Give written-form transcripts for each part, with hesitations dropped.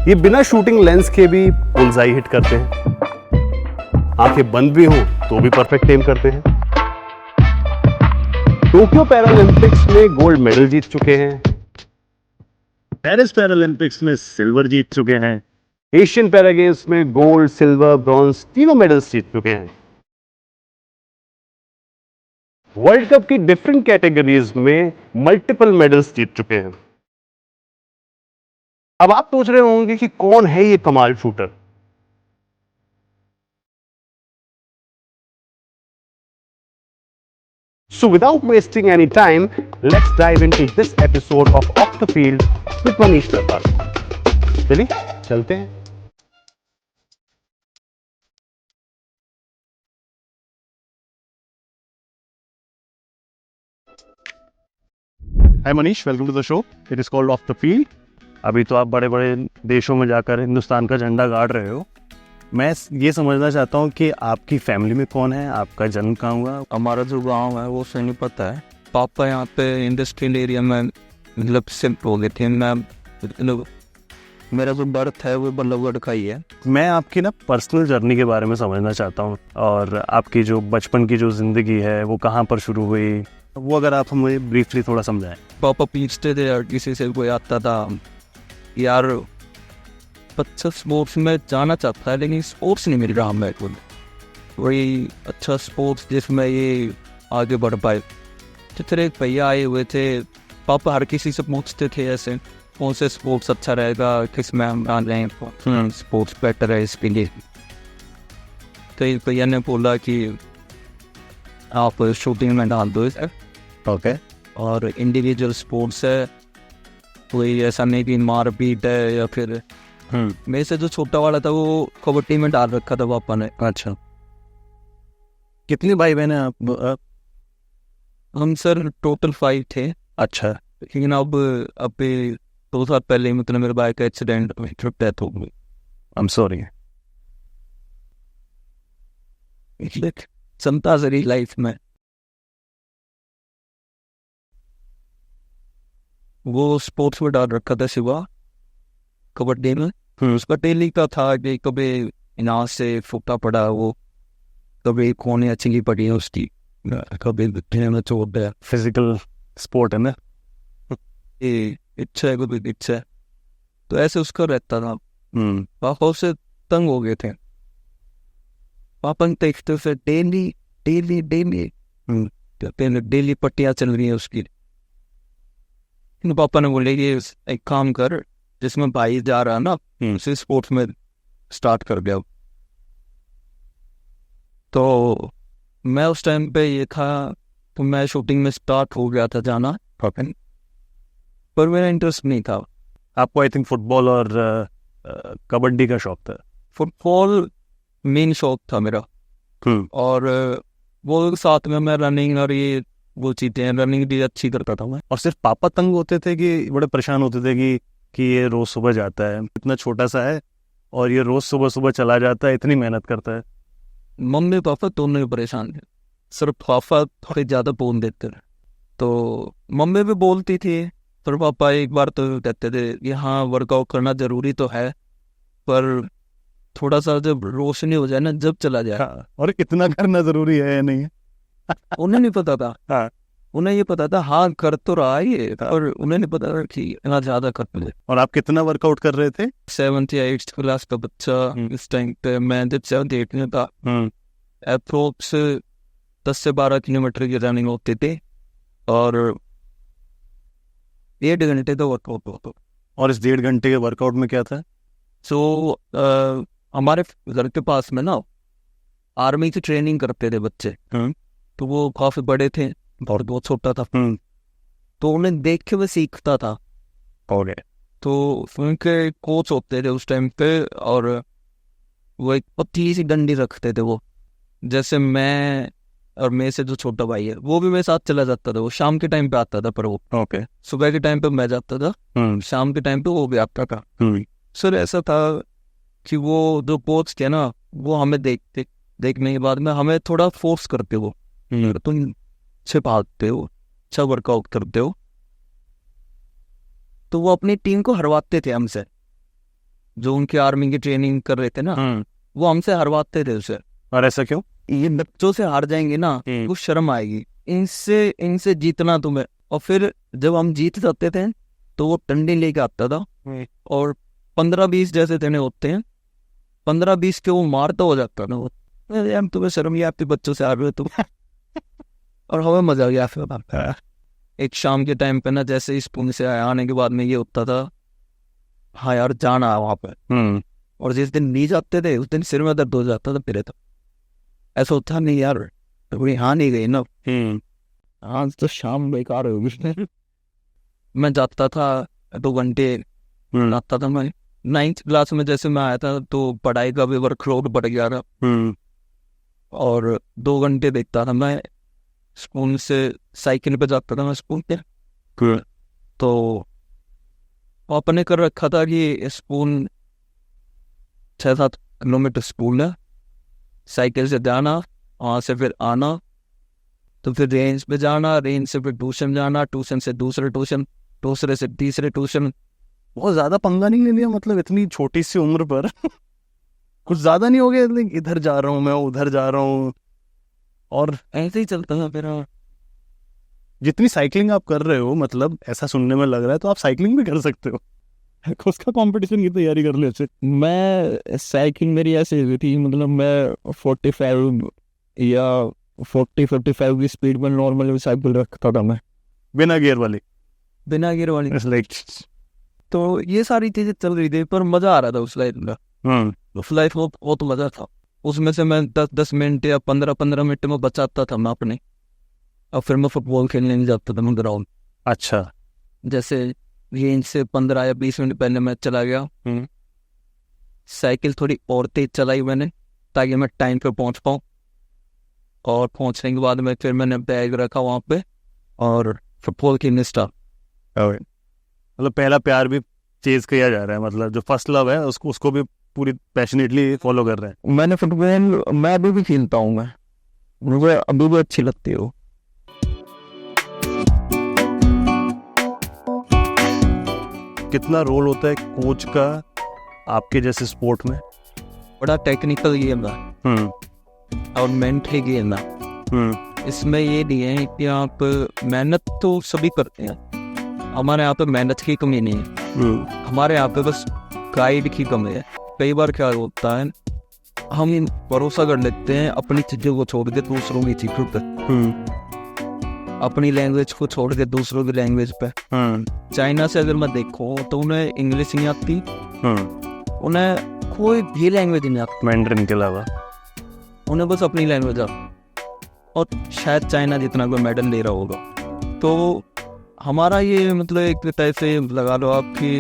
ये बिना shooting lens के भी बुल्सआई हिट करते हैं, आंखें बंद भी हो तो भी परफेक्ट एम करते हैं। टोक्यो पैरालंपिक्स में गोल्ड मेडल जीत चुके हैं, पेरिस पैरालंपिक्स में सिल्वर जीत चुके हैं, एशियन पैरा गेम्स में गोल्ड, सिल्वर, ब्रॉन्ज तीनों मेडल्स जीत चुके हैं। वर्ल्ड कप की डिफरेंट कैटेगरीज में मल्टीपल मेडल्स जीत चुके हैं। अब आप सोच रहे होंगे कि कौन है ये कमाल shooter. So without wasting any time, let's dive into this episode of Off the Field with Manish Lattal. चलिए चलते हैं। Hi Manish, welcome to the show. It is called off the field. अभी तो आप बड़े बड़े देशों में जाकर हिंदुस्तान का झंडा गाड़ रहे हो। मैं ये समझना चाहता हूँ कि आपकी फैमिली में कौन है, आपका जन्म कहाँ हुआ? हमारा जो गांव है वो सोनीपत है। पापा यहाँ पे इंडस्ट्रियल एरिया में मतलब शिफ्ट हो गए थे। मैं मतलब मेरा जो बर्थ है वो बल्लभगढ़ का ही है। मैं आपकी ना पर्सनल जर्नी के बारे में समझना चाहता हूँ, और आपकी जो बचपन की जो ज़िंदगी है वो कहाँ पर शुरू हुई, वो अगर आप हमें ब्रीफली थोड़ा समझाएं। पापा पूछते थे यार, किसी से कोई आता था यार बच्चा स्पोर्ट्स में जाना चाहता है लेकिन स्पोर्ट्स नहीं मिल रहा मेरे को, वही अच्छा स्पोर्ट्स जिसमें ये आगे बढ़ पाए। तो फिर एक भैया आए हुए थे, पापा हर किसी से पूछते थे ऐसे कौन से स्पोर्ट्स अच्छा रहेगा, किस में हम आ रहे हैं, स्पोर्ट्स बेटर है इसके लिए। तो एक भैया ने बोला कि आप शूटिंग में डाल दो इसे। ओके। और इंडिविजुअल स्पोर्ट्स है, कोई ऐसा नहीं कि मार पीट है या फिर मेरे से जो छोटा वाला था वो कबड्डी में डाल रखा था पापा ने। अच्छा, कितने भाई बहन हैं आप? हम सर टोटल 5 थे। अच्छा। लेकिन अब 2 साल पहले मतलब मेरे भाई का एक्सीडेंट में डेथ हो गई। I am sorry. चलता सरी लाइफ में वो स्पोर्ट्स में डाल रखा था शिवा कबड्डी में। उसका डेली का था कि कभी इनाज से फूटा पड़ा, वो कभी कोने अच्छी पड़ी है उसकी, कभी घुटने में चोट है। फिजिकल स्पोर्ट है ना, ये इच्छा है, कोई इच्छा है, तो ऐसे उसका रहता था। पापा उससे तंग हो गए थे। पापा देखते से डेली डेली डेली डेली पट्टियाँ चल रही है उसकी। पापा ने बोले ये एक काम कर, जिसमें भाई जा रहा ना उसे स्पोर्ट्स में स्टार्ट कर गया। तो मैं उस टाइम पे ये था, तो मैं शूटिंग में स्टार्ट हो गया था जाना, पर मेरा इंटरेस्ट नहीं था। आपको आई थिंक फुटबॉल और कबड्डी का शौक था? फुटबॉल मेन शौक था मेरा, और वो साथ में मैं रनिंग और ये वो चीजें, रनिंग भी अच्छी करता था मैं। और सिर्फ पापा तंग होते थे कि बड़े परेशान होते थे कि ये रोज सुबह जाता है, इतना छोटा सा है और ये रोज सुबह सुबह चला जाता है, इतनी मेहनत करता है? मम्मी पापा दोनों ही परेशान थे, सिर्फ पापा थोड़े ज़्यादा बोल देते थे। तो मम्मी भी बोलती थी, पर पापा एक बार तो कहते थे कि हाँ वर्कआउट करना ज़रूरी तो है, पर थोड़ा सा जब रोशनी हो जाए ना, जब चला जाए। हाँ, और इतना करना ज़रूरी है या नहीं है? उन्हें नहीं पता था। हाँ। उन्हें ये पता था हाँ कर तो रहा है ये, और उन्हें नहीं पता था कि इतना ज़्यादा कर ले। और आप कितना वर्कआउट कर रहे थे? 7th या 8th क्लास का बच्चा इस टाइम पे, मैं जब 7th 8th में था, अप्रोक्स 10 से 12 किलोमीटर की रनिंग होती थी और 1.5 घंटे तो वर्कआउट होता। और इस 1.5 घंटे के वर्कआउट में क्या था? सो हमारे घर के पास में ना आर्मी की ट्रेनिंग करते थे बच्चे, तो वो काफी बड़े थे और बहुत छोटा था, तो उन्हें देख के मैं सीखता था। तो उनके कोच होते थे उस टाइम पे, और वो एक पतली सी डंडी रखते थे। वो जैसे मैं और मेरे से जो छोटा भाई है वो भी मेरे साथ चला जाता था। वो शाम के टाइम पे आता था, पर वो सुबह के टाइम पे मैं जाता था, शाम के टाइम पे वो भी आता था। सर ऐसा था कि वो जो कोच थे ना, वो हमें देखने के बाद में हमें थोड़ा फोर्स करते हो, तुम अच्छे भागते हो, अच्छा वर्कआउट करते हो, तो वो अपनी टीम को हरवाते थे हमसे। जो उनकी आर्मी की ट्रेनिंग कर रहे थे ना, वो हमसे हरवाते थे उसे। और ऐसा क्यों? ये बच्चों से हार जाएंगे ना, वो शर्म आएगी, इनसे जीतना तुम्हें। और फिर जब हम जीत जाते थे तो वो डंडे लेके आता था, और 15-20 जैसे थे होते हैं, 15-20 के वो मारता हो जाता था वो। यार तुम्हें शर्म नहीं आती, बच्चों से हार रहे हो तुम। और हमें मजा आ गया फिर। एक शाम के टाइम पे ना, जैसे ही स्कूल से आने के बाद में ये होता था, हाँ यार जाना है वहाँ पे। और जिस दिन नहीं जाते थे उस दिन सिर में दर्द हो जाता था फिर। तो ऐसा होता नहीं यार, तो यहाँ नहीं गई ना, आज तो शाम बेकार हो गई। मैं जाता था 2 घंटे आता था मैं। 9th क्लास में जैसे मैं आया था तो पढ़ाई का भी वर्कलोड बढ़ गया था, और 2 घंटे देखता था मैं। स्कूल से साइकिल पे जाता था मैं स्कूल पे। तो अपने कर रखा था कि स्कूल 6-7 किलोमीटर स्कूल है, साइकिल से जाना, वहाँ से फिर आना, तो फिर रेंज पे जाना, रेंज से फिर ट्यूशन जाना, ट्यूशन से दूसरे ट्यूशन, दूसरे से तीसरे ट्यूशन। बहुत ज्यादा पंगा नहीं ले लिया मतलब इतनी छोटी सी उम्र पर? कुछ ज्यादा नहीं हो गया? इधर जा रहा हूँ मैं, उधर जा रहा हूँ, और ऐसे ही चलता था फिर। जितनी साइकिलिंग आप कर रहे हो, मतलब ऐसा सुनने में लग रहा है तो आप साइकिलिंग भी कर सकते हो। उसका कंपटीशन की तैयारी कर ले अच्छे। मैं साइकिल मेरी ऐसी हुई थी, मतलब मैं 45 या 40-55 की स्पीड में नॉर्मल साइकिल रखता था मैं, बिना गियर वाली। बिना गियर वाली। लाइक तो ये सारी चीजें चल रही थी, पर मजा आ रहा था उस लाइफ में। उस लाइफ में बहुत मजा था। उसमें से मैं 10-10 मिनट या 15-15 मिनट में बचाता था मैं अपने, और फिर मैं फुटबॉल खेलने नहीं जाता था मैं ग्राउंड। अच्छा। जैसे रेंज से 15 या 20 मिनट पहले मैं चला गया, साइकिल थोड़ी और तेज चलाई मैंने ताकि मैं टाइम पे पहुंच पाऊँ, और पहुंचने के बाद में फिर मैंने बैग रखा वहाँ पे और फुटबॉल खेलने स्टार्ट। मतलब पहला प्यार भी चेज किया जा रहा है, मतलब जो फर्स्ट लव है उसको भी पूरी पैशनेटली फॉलो कर रहे हैं। मैंने फुटबॉल मैं अभी भी खेलता हूँ, मुझे अभी भी अच्छी लगती है वो। कितना रोल होता है कोच का आपके जैसे स्पोर्ट में? बड़ा टेक्निकल गेम है और मेंटली गेम है। इसमें ये नहीं है कि आप मेहनत तो सभी करते हैं, हमारे यहाँ पे मेहनत की कमी नहीं है, हमारे यहाँ पे बस गाइड की कमी है। कई बार क्या होता है, हम भरोसा कर लेते हैं अपनी चीज़ों को छोड़ के दूसरों की चीज़ों पे, अपनी लैंग्वेज को छोड़ के दूसरों की लैंग्वेज पे। चाइना से अगर मैं देखूं तो उन्हें इंग्लिश नहीं आती, उन्हें कोई भी लैंग्वेज नहीं आती मैंड्रिन के अलावा, उन्हें बस अपनी लैंग्वेज आती, और शायद चाइना जितना कोई मेडल ले रहा होगा। तो हमारा ये मतलब एक तरह से लगा लो आप कि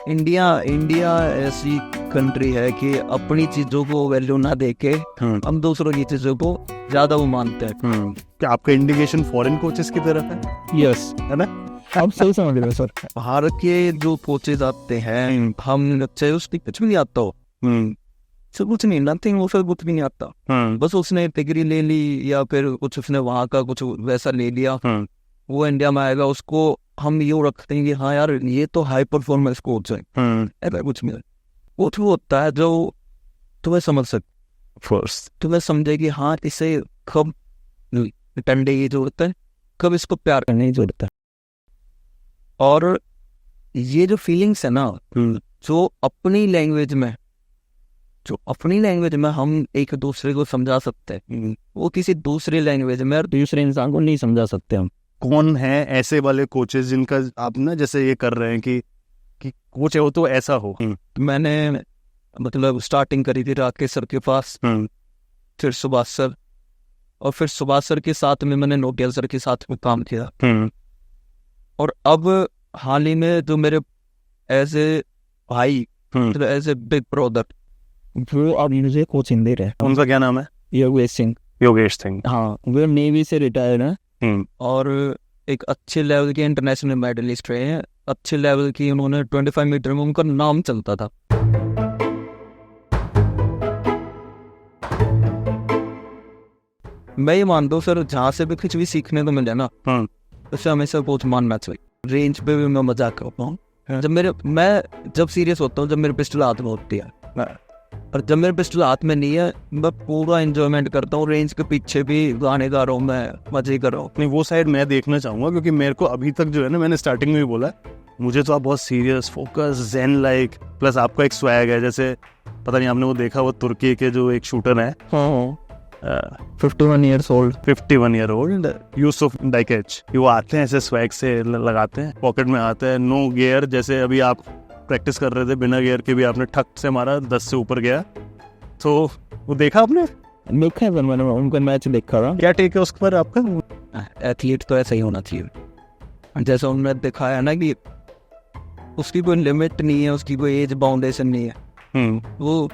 इंडिया ऐसी कंट्री है कि अपनी चीज़ों को वैल्यू ना देके हम दूसरों की चीज़ों को ज़्यादा वो मानते हैं। क्या आपका इंडिकेशन फॉरेन कोचेस की तरफ है? यस, है ना? आप सही समझ रहे हो सर। बाहर के जो कोचेस आते हैं, हम चाहे उसकी कुछ भी नहीं आता हो, सब कुछ नहीं, नथिंग, वो फिर कुछ भी नहीं आता, बस उसने डिग्री ले ली या फिर कुछ उसने वहाँ का कुछ वैसा ले लिया, वो इंडिया में आएगा, उसको हम यूँ रखते हैं कि हाँ यार ये तो हाई परफॉर्मेंस कोच है। ऐसा कुछ नहीं, कोच वो होता है जो तुम्हें समझ सकते, फर्स्ट तुम्हें समझे कि हाँ इसे कब डंडे की जरूरत है, कब इसको प्यार करने की जरूरत है। और ये जो फीलिंग्स है ना, जो अपनी लैंग्वेज में हम एक दूसरे को समझा सकते हैं, वो किसी दूसरी लैंग्वेज में और दूसरे इंसान को नहीं समझा सकते हम। कौन है ऐसे वाले कोचेस जिनका आप ना जैसे ये कर रहे हैं कि कोच है वो तो ऐसा हो? मैंने मतलब स्टार्टिंग करी थी राकेश सर के पास, फिर सुभाष सर, और फिर सुभाष सर के साथ में मैंने नोटियाल सर के साथ में काम किया, और अब हाल ही में जो मेरे एज ए भाई, एज ए बिग ब्रदर, वो अब मुझे कोचिंग दे रहे हैं। उनका क्या नाम है? योगेश सिंह। हाँ, वो नेवी से रिटायर है, और एक अच्छे लेवल के इंटरनेशनल मेडलिस्ट रहे हैं, अच्छे लेवल की। उन्होंने 25 मीटर में उनका नाम चलता था। मैं ये मानता हूँ सर, जहाँ से भी कुछ भी सीखने को मिले ना, उससे हमेशा बहुत मानना चाहिए। रेंज पे भी मैं मजाक करता हूँ, मैं जब सीरियस होता हूँ, जब मेरे पिस्टल हाथ में होती है, और जब मेरे पिस्टल हाथ में नहीं है, मैं पूरा एंजॉयमेंट करता हूँ। रेंज के पीछे भी गाने गा रहा हूँ, मैं मजे कर रहा हूँ। नहीं, वो साइड मैं देखना चाहूंगा, क्योंकि मेरे को अभी तक जो है ना, मैंने स्टार्टिंग में भी बोला, मुझे तो आप बहुत serious, focus, zen like, plus आपका एक स्वैग है। जैसे पता नहीं आपने वो देखा, वो तुर्की के जो एक शूटर है, 51 years old, 51 year old Yusuf Dikec, वो आते हैं ऐसे स्वैग से लगाते हैं, पॉकेट में आते हैं, नो गियर। जैसे अभी आप प्रैक्टिस कर रहे थे, बिना गियर के भी आपने ठक से मारा, 10 से ऊपर गया। तो वो देखा आपने? देखा है, मैंने उनका मैच देखा रहा। क्या टेक है उस पर आपका? एथलीट तो ऐसा ही होना चाहिए। जैसा उन्होंने दिखाया ना कि उसकी कोई लिमिट नहीं है, उसकी कोई एज बाउंडेशन नहीं है। वो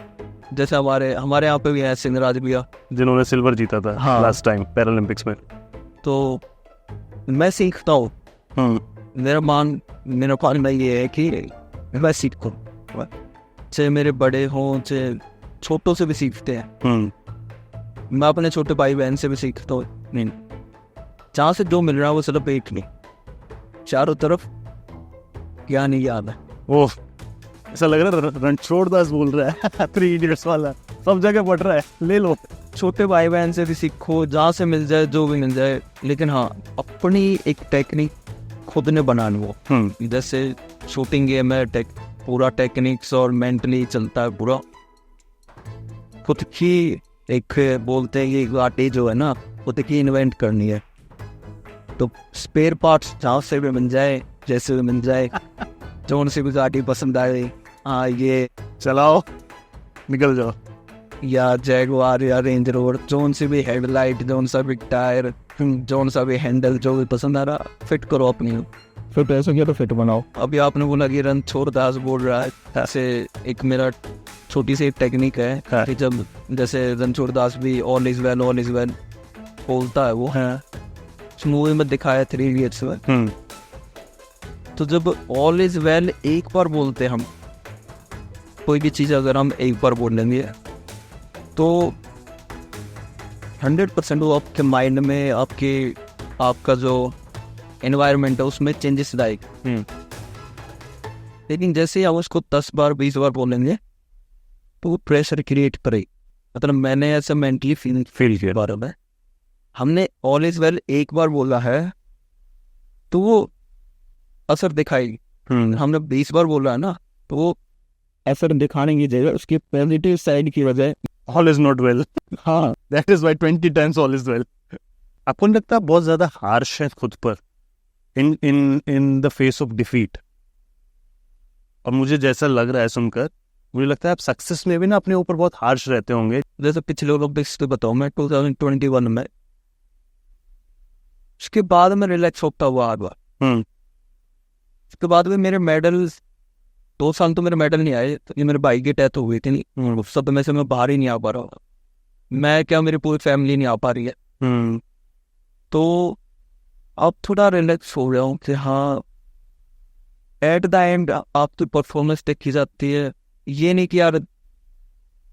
जैसे हमारे यहाँ पे भी है सिंगराज भैया, जिन्होंने सिल्वर जीता था हाँ, लास्ट टाइम पैरालंपिक्स में। तो मैं सीखता हूँ। मेरा मानना ये है कि मैं सीखूं, चाहे मेरे बड़े हों, चाहे छोटों से भी सीखते हैं। मैं अपने छोटे भाई बहन से भी सीखता हूँ। नहीं, जहाँ से जो मिल रहा है वो सिर्फ एक नहीं, चारों तरफ ज्ञान ही याद है। ओह, ऐसा लग रहा है रणछोड़ दास बोल रहा है, 3 इडियट्स वाला, सब जगह पढ़ रहा है, ले लो। छोटे भाई बहन से भी सीखो, जहाँ से मिल जाए, जो भी मिल जाए, लेकिन हाँ, अपनी एक टेक्निक खुद ने बनानी हो। जैसे शूटिंग गेम है, पूरा टेक्निक्स और मेंटली चलता है पूरा। खुद की एक बोलते हैं ये गाड़ी जो है ना, खुद की इन्वेंट करनी है। तो स्पेयर पार्ट्स जहाँ से भी मिल जाए, जैसे भी मिल जाए, जो उनसे भी गाड़ी पसंद आए, हाँ ये चलाओ, निकल जाओ। या जैगवार या रेंज रोवर, जोन से भी हेडलाइट, जोन सा भी टायर, जोन सा भी हैंडल, जो भी पसंद आ रहा फिट करो अपनी। फिट ऐसा किया तो फिट बनाओ। अभी आपने बोला कि रणछोड़ दास बोल रहा है, ऐसे एक मेरा छोटी सी टेक्निक है कि जब जैसे रणछोड़ दास भी ऑल इज वेल बोलता है, वो है उस मूवी में दिखाया 3 इडियट्स में। तो जब ऑल इज वेल एक बार बोलते हैं हम, कोई भी चीज़ अगर हम एक बार बोल लेंगे तो 100% वो आपके माइंड में, आपका जो एनवायरनमेंट है उसमें चेंजेस लाएगी। लेकिन जैसे हम उसको 10 बार 20 बार बोलेंगे तो वो प्रेशर क्रिएट करेगी। मतलब मैंने ऐसा मेंटली फील किया बारे में। हमने ऑल इज वेल एक बार बोला है तो वो असर दिखाएगी। हमने 20 बार बोला है ना, तो वो असर दिखाने की जगह उसकी पॉजिटिव साइड की वजह ऑल इज नॉट वेल, हाँ, that is why 20 times all is well. आपको नहीं लगता बहुत ज्यादा हार्श है खुद पर in the face of defeat? और मुझे जैसा लग रहा है सुनकर, मुझे लगता है आप सक्सेस में भी ना अपने ऊपर बहुत हार्श रहते होंगे। जैसे पिछले ओलंपिक्स तो बताऊं, मैं 2021 में, उसके बाद मैं रिलैक्स होता हुआ आ गया। उसके बाद में मेरे मेडल 2 साल तो मेरे मेडल नहीं आए। तो ये मेरे भाई की डेथ हो गई थी, नहीं सब में से मैं बाहर ही नहीं आ पा रहा हूँ। मैं क्या, मेरी पूरी फैमिली नहीं आ पा रही है। तो अब थोड़ा रिलैक्स हो रहा हूँ कि हाँ, एट द एंड आपकी परफॉर्मेंस देखी जाती है। ये नहीं कि यार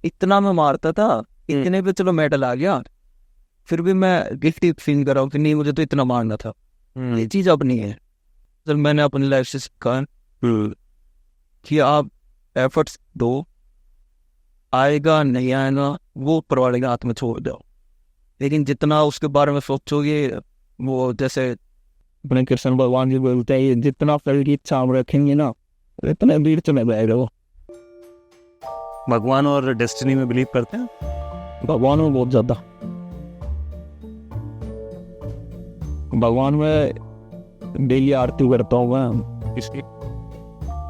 इतना मैं मारता था, इतने पे चलो मेडल आ गया, फिर भी मैं गिल्टी फील कर रहा हूँ कि नहीं, मुझे तो इतना मारना था। ये चीज़ अब नहीं है। जब मैंने अपनी लाइफ से सीखा कि आप एफर्ट्स दो, आएगा नहीं आएगा वो ऊपर वाले के हाथ में छोड़ दो। लेकिन जितना उसके बारे में सोचोगे, वो जैसे अपने कृष्ण भगवान जी बोलते हैं, जितना फल की इच्छा हम रखेंगे ना, इतने भीड़ चले जाएगा वो। भगवान और डेस्टिनी में बिलीव करते हैं? भगवान में बहुत ज्यादा, भगवान में डेली आरती करता हूँ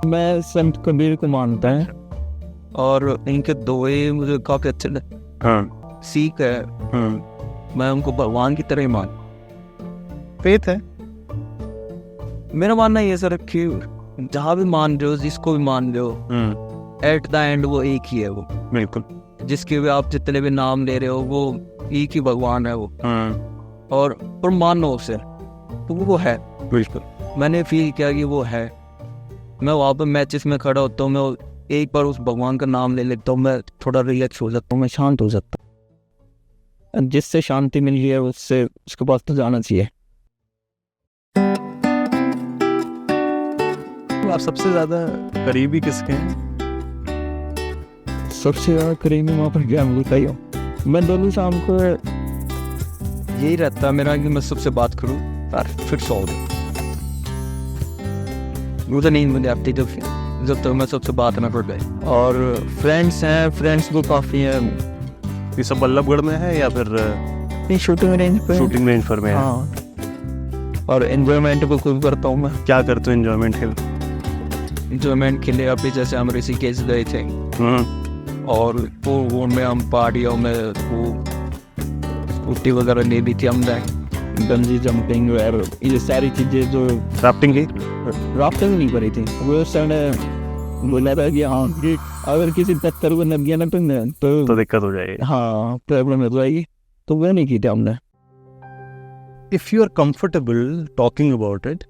मैं संत कबीर को मानता है, और इनके दोहे मुझे काफी अच्छे लगते। सीख है, मैं उनको भगवान की तरह ही मान। फेथ है मेरा मानना ये सर कि जहाँ भी मान रहे हो, जिसको भी मान रहे हो, एट द एंड वो एक ही है। वो बिल्कुल, जिसके भी आप जितने भी नाम ले रहे हो, वो एक ही भगवान है वो। और मानो उसे, तो वो है। बिल्कुल, मैंने फील किया कि वो है। मैं वहाँ पर मैचेस में खड़ा होता हूँ, मैं एक बार उस भगवान का नाम ले लेता हूँ, मैं थोड़ा रिलैक्स हो जाता हूँ, मैं शांत हो जाता हूँ। जिससे शांति मिल रही है उससे, उसके पास तो जाना चाहिए। में आप सबसे ज़्यादा करीबी किसके हैं? सबसे ज़्यादा करीबी वहाँ पर क्या बताइए, मैं दोनों शाम को यही रहता मेरा कि मैं सबसे बात करूँ और फिर सो जाऊँ। मुझे नींद मुझे आती जब तक मैं सबसे बात ना कर पाए। और फ्रेंड्स हैं, फ्रेंड्स वो काफ़ी हैं। ये सब बल्लभगढ़ में है या फिर नहीं, शूटिंग रेंज पे। शूटिंग रेंज पर में है? हाँ, और एन्जॉयमेंट को खूब करता हूँ मैं। क्या करते हो एंजॉयमेंट के लिए? एन्जॉयमेंट के लिए अभी जैसे हम ऋषिकेश गए थे और वो में हम पहाड़ियों में वो स्कूटी वगैरह ले ली थी हमने, बंजी जंपिंग और ये सारी चीज़ें जो राफ्टिंग की? राफ्टिंग नहीं करी थी। वो सर ने बोला था कि हाँ कि अगर किसी टक्कर को लग गया ना तो दिक्कत हो जाएगी। हाँ, प्रॉब्लम हो जाएगी, तो वो नहीं की थी हमने। If you are comfortable talking about it,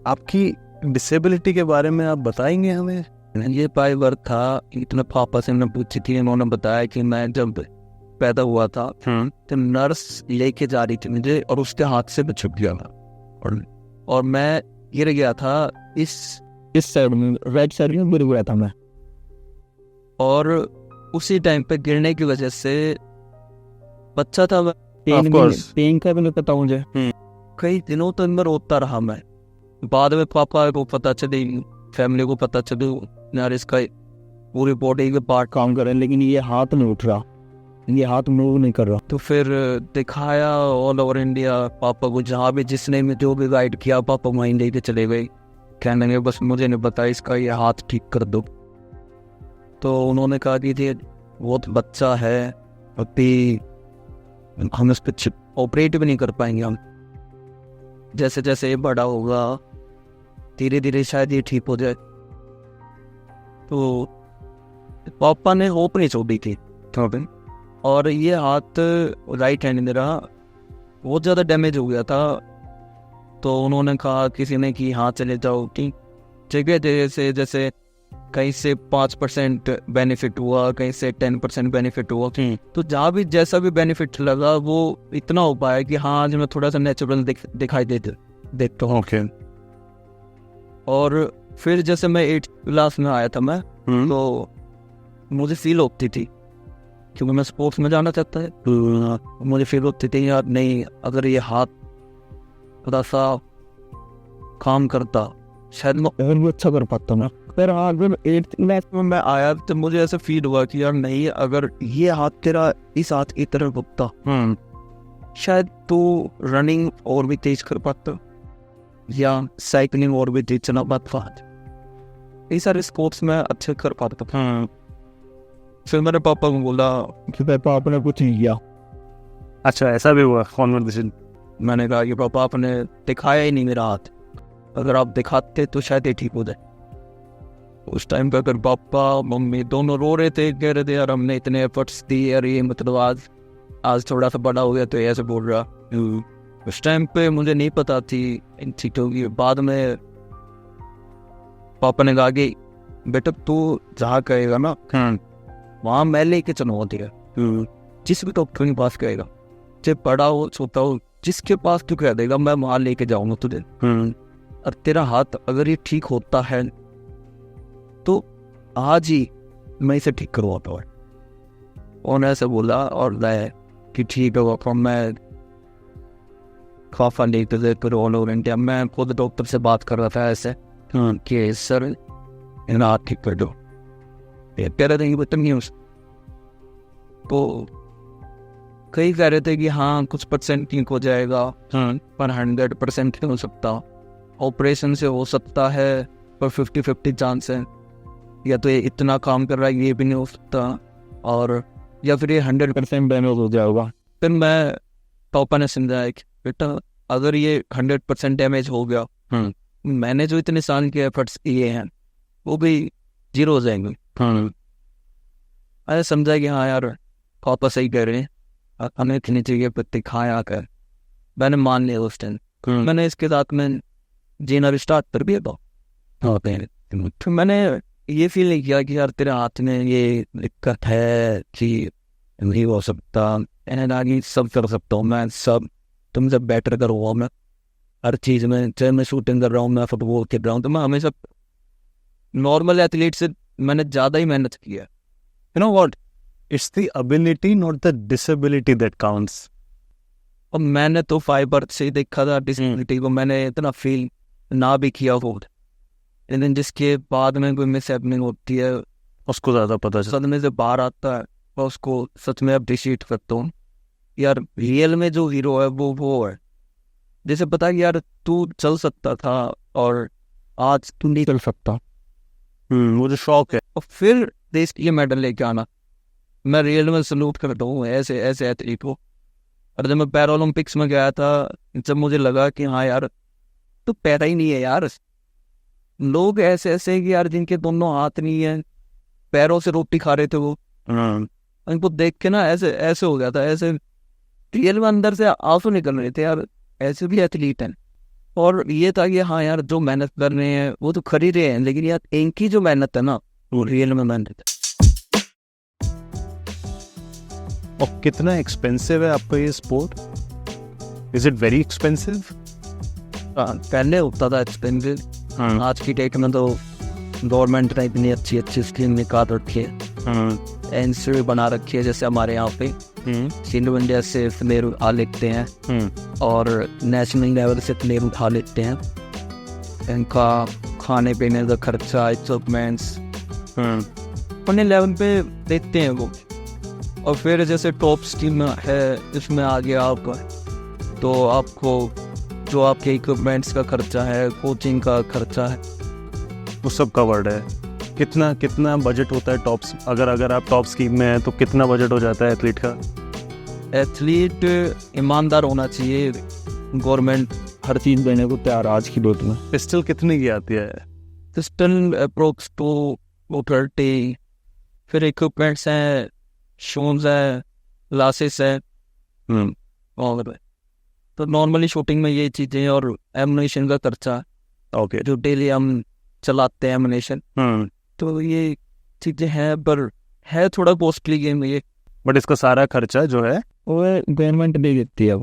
आपकी डिसेबिलिटी के बारे में आप बताएंगे हमें? ये पाई वर्क था, इतना पापा से हमने पूछी थी, उन्होंने बताया कि मैं जब पैदा हुआ था तो नर्स लेके जा रही थी मुझे और उसके हाथ से मैं छुप गया था और मैं गिर गया था इस साइड में, राइट साइड में गिर गया था मैं। और उसी टाइम पे गिरने की वजह से बच्चा था, पेन का भी नहीं पता मुझे। कई दिनों तक मैं रोता रहा मैं। बाद में पापा को पता चली, फैमिली को पता चली, यार इसका पूरी बॉडी के पार्ट काम कर रहे हैं लेकिन ये हाथ नहीं उठ रहा, ये हाथ मूव नहीं कर रहा। तो फिर दिखाया ऑल ओवर इंडिया पापा को, जहाँ भी जिसने में जो भी गाइड किया पापा वहीं लेके चले गए, कहने लगे बस मुझे नहीं पता, इसका ये हाथ ठीक कर दो। तो उन्होंने कहा कि ये बहुत बच्चा है, अभी हम इस पर ऑपरेट भी नहीं कर पाएंगे, हम जैसे जैसे ये बड़ा होगा धीरे धीरे शायद ये ठीक हो जाए। तो पापा ने होप नहीं छोड़ी थी और ये हाथ राइट हैंड मेरा बहुत ज़्यादा डैमेज हो गया था। तो उन्होंने कहा किसी ने कि हाँ चले जाओ कि जगह जैसे कहीं से 5% बेनिफिट हुआ, कहीं से 10% बेनिफिट हुआ। तो जहाँ भी जैसा भी बेनिफिट लगा वो इतना हो पाया कि हाँ आज मैं थोड़ा सा नेचुरल दिखाई देखता हूँ। और फिर जैसे मैं 8th क्लास में आया था मैं, तो मुझे फील होती थी क्योंकि मैं स्पोर्ट्स में जाना चाहता है, तो मुझे फील होती थी यार नहीं, अगर ये हाथ थोड़ा सा काम करता शायद मैं वो अच्छा कर पाता ना। फिर अगर 8th क्लास में मैं आया तो मुझे ऐसा फील हुआ कि यार नहीं, अगर ये हाथ तेरा इस हाथ की तरह घुपता शायद तो रनिंग और भी तेज कर पाता या साइकिलिंग और भी तेज चला पाता, ये सारे स्पोर्ट्स में अच्छे कर पाता था। फिर मेरे पापा को बोला कि पापा आपने कुछ नहीं किया। अच्छा, ऐसा भी हुआ कॉन्वर्सेशन? मैंने कहा कि पापा आपने दिखाया ही नहीं मेरा हाथ, अगर आप दिखाते तो शायद ये ठीक हो जाए। उस टाइम पे अगर पापा मम्मी दोनों रो रहे थे, कह रहे थे यार हमने इतने एफर्ट्स दिए और ये मतलब आज थोड़ा सा बड़ा हो गया तो ऐसे बोल रहा। उस टाइम पे मुझे नहीं पता थी इन चीज़ों की। बाद में पापा ने कहा कि बेटा तू जहाँ कहेगा ना वहाँ मैं लेके चलूँगा है, जिस भी डॉक्टर के पास कहेगा, चाहे बड़ा हो छोटा हो, जिसके पास तू कह देगा मैं वहाँ लेके जाऊँगा तुझे। और तेरा हाथ अगर ये ठीक होता है तो आज ही मैं इसे ठीक करवाता हूँ। उन्होंने ऐसे बोला और मैं कि ठीक है पापा, मैं खाफा लेते थे फिर ऑल ओवर इंडिया। मैं खुद डॉक्टर से बात कर रहा था ऐसे कि सर इन्हें हाथ ठीक कर दो, ये कह रहे थे कि बदतमीज। तो कई कह रहे थे कि हाँ कुछ % ठीक हो जाएगा, पर 100% नहीं हो सकता, ऑपरेशन से हो सकता है पर 50-50 चांस है, या तो ये इतना काम कर रहा है ये भी नहीं हो सकता, और या फिर ये 100% डैमेज हो जाएगा। फिर मैं पापा ने समझाया कि बेटा अगर ये 100% डैमेज हो गया, मैंने जो इतने साल के एफर्ट्स किए हैं वो भी 0 हो जाएंगे। मैंने समझा कि हाँ यार पापा सही कह रहे हैं, हमें इतनी चाहिए पत्ती खाया कर। मैंने मान लिया उस टाइम। मैंने इसके साथ में जीना स्टार्ट कर दिया था। तो मैंने ये फील नहीं किया कि यार तेरे हाथ में ये दिक्कत है कि नहीं हो सकता, आगे सब कर सकता हूँ मैं, सब तुमसे बेटर करूँगा मैं। हर चीज़ में, चाहे मैं शूटिंग कर रहा हूँ, मैं फुटबॉल खेल रहा हूँ, तो मैं हमेशा नॉर्मल एथलीट से मैंने ज़्यादा ही मेहनत किया। You know what, it's the ability not the disability that counts. और मैंने तो फाइबर से ही देखा था डिसेबिलिटी को, मैंने इतना फील ना भी किया हो, लेकिन जिसके बाद में कोई मिस हैपनिंग होती है, उसको ज़्यादा पता चलता सदमे से बाहर आता है, मैं उसको सच में अप्रिशिएट करता हूँ। यार रियल में जो हीरो है वो है, जैसे पता है यार तू चल सकता था और आज तू नहीं चल सकता, वो जो शौक है। और फिर देश के लिए मेडल लेके आना, मैं रियल में सलूट करता हूँ ऐसे ऐसे एथलीट को। और जब मैं पैरा ओलंपिक्स में गया था, जब मुझे लगा कि हाँ यार तो पैरा ही नहीं है यार, लोग ऐसे ऐसे हैं कि यार जिनके दोनों हाथ नहीं है, पैरों से रोटी खा रहे थे वो, उनको देख के ना ऐसे ऐसे हो गया था, ऐसे रियल में अंदर से आंसू निकल रहे थे यार, ऐसे भी एथलीट हैं। और ये था कि हाँ यार जो मेहनत कर रहे हैं वो तो कर ही रहे हैं, लेकिन यार इनकी जो मेहनत है ना वो रियल में मेहनत है। और कितना एक्सपेंसिव है आपका ये sport? Is it very expensive? पहले होता था एक्सपेंसिव, आज की डेट में तो गवर्नमेंट ने इतनी अच्छी अच्छी स्कीम निकाल रखी है, एनसीओ बना रखी है, जैसे हमारे यहाँ पे सिंधु इंडिया से प्लेयर उठा लेते हैं और नेशनल लेवल से प्लेयर उठा लेते हैं, इनका खाने पीने का खर्चा, इक्विपमेंट्स अपने लेवल पे देते हैं वो। और फिर जैसे टॉप स्कीम है, इसमें आ गया आपका, तो आपको जो आपके इक्विपमेंट्स का खर्चा है, कोचिंग का खर्चा है, वो सब कवर्ड है। कितना कितना बजट होता है टॉप्स, अगर आप टॉप स्कीम में है तो कितना बजट हो जाता है एथलीट का? एथलीट ईमानदार होना चाहिए, गवर्नमेंट हर चीज़ देने को तैयार आज की डेट में। पिस्टल कितने की आती है? पिस्टल अप्रोक्स तो 30, फिर इक्विपमेंट्स हैं, शूज है, ग्लासेस है, और तो नॉर्मली शूटिंग में ये चीज़ें, और एमुनेशन का खर्चा, ओके, जो डेली हम चलाते हैं एमुनेशन, तो ये चीज़ें हैं, पर है थोड़ा कॉस्टली गेम ये। बट इसका सारा खर्चा जो है वो गवर्नमेंट दे देती है।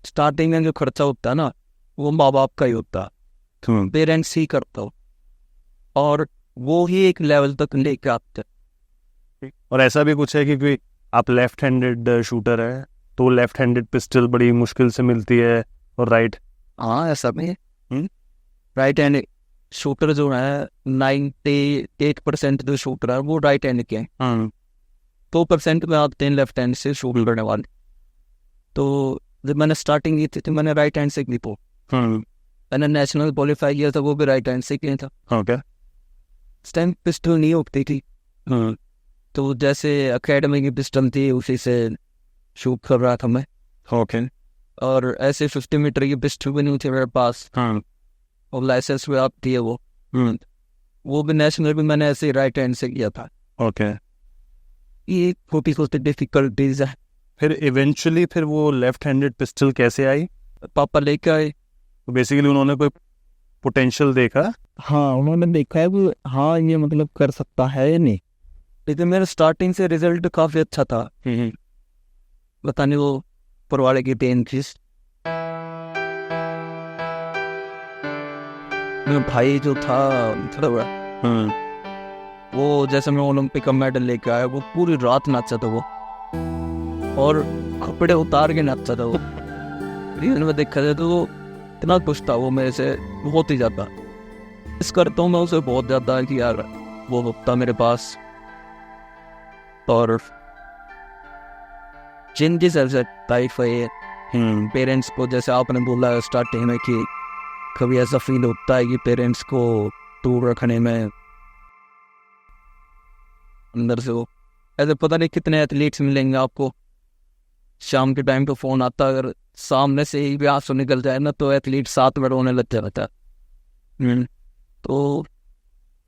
स्टार्टिंग में जो खर्चा होता है ना वो माँ बाप का ही होता है, पेरेंट्स ही करता हो, और वो ही एक लेवल तक लेके आते हैं। और ऐसा भी कुछ है कि कोई आप लेफ्ट हैंडेड शूटर है तो लेफ्ट हैंडेड पिस्टल बड़ी मुश्किल से मिलती है, और राइट? हाँ ऐसा भी है। राइट हैंड शूटर जो है 98% जो शूटर है वो राइट हैंड के हैं, 2% में आते हैं लेफ्ट हैंड से शूट करने वाले। तो जब मैंने स्टार्टिंग की थी तो मैंने राइट हैंड से की थी, मैंने नेशनल क्वालिफाई किया था वो भी राइट हैंड से किया था। ओके, स्टैम्प पिस्टल नहीं होती थी, तो जैसे अकेडमी की पिस्टल थी उसी से शूट कर रहा था मैं। ओके, और ऐसे 50 मीटर की पिस्टल भी नहीं थी मेरे पास, और लाइसेंस भी आती है वो भी नेशनल भी मैंने ऐसे राइट हैंड से किया था। ओके, ये छोटी डिफिकल्टीज है। फिर इवेंचुअली फिर वो लेफ्ट हैंडेड पिस्टल कैसे आई? पापा लेके आए, तो बेसिकली उन्होंने कोई पोटेंशियल देखा? हाँ उन्होंने देखा है कि हाँ ये मतलब कर सकता है या नहीं, लेकिन मेरा स्टार्टिंग से रिजल्ट काफ़ी अच्छा था। पता नहीं वो परवाड़े की पेन थी। मेरा भाई जो था थोड़ा बड़ा, वो जैसे मैं ओलंपिक का मेडल लेके आया, वो पूरी रात नाचा था वो, और कपड़े उतार के नाचा था वो। रियल में देखा जाए तो वो इतना खुश था वो मेरे से, बहुत ही ज़्यादा इस करता हूँ मैं उसे बहुत ज़्यादा कि यार वो होता मेरे पास। और जिनकी सबसे तारीफ है पेरेंट्स को, जैसे आपने बोला स्टार्टिंग में कि कभी ऐसा फील होता है कि पेरेंट्स को दूर रखने में अंदर से वो ऐसे, पता नहीं कितने एथलीट्स मिलेंगे आपको, शाम के टाइम पे फ़ोन आता, अगर सामने से ही भी आंसू निकल जाए ना तो एथलीट साथ में रोने लग जाता है। तो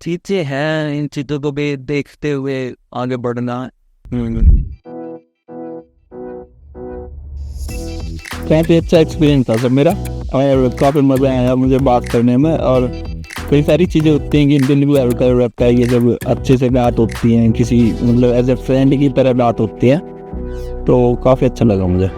चीज़ें हैं, इन चीज़ों को भी देखते हुए आगे बढ़ना है। काफ़ी अच्छा एक्सपीरियंस था सर मेरा, और काफ़ी मज़ा आया मुझे बात करने में। और कई सारी चीज़ें होती हैं कि इंटरव्यू रहता है, ये जब अच्छे से बात होती हैं, किसी मतलब एज ए फ्रेंड की तरह बात होती है, तो काफ़ी अच्छा लगा मुझे।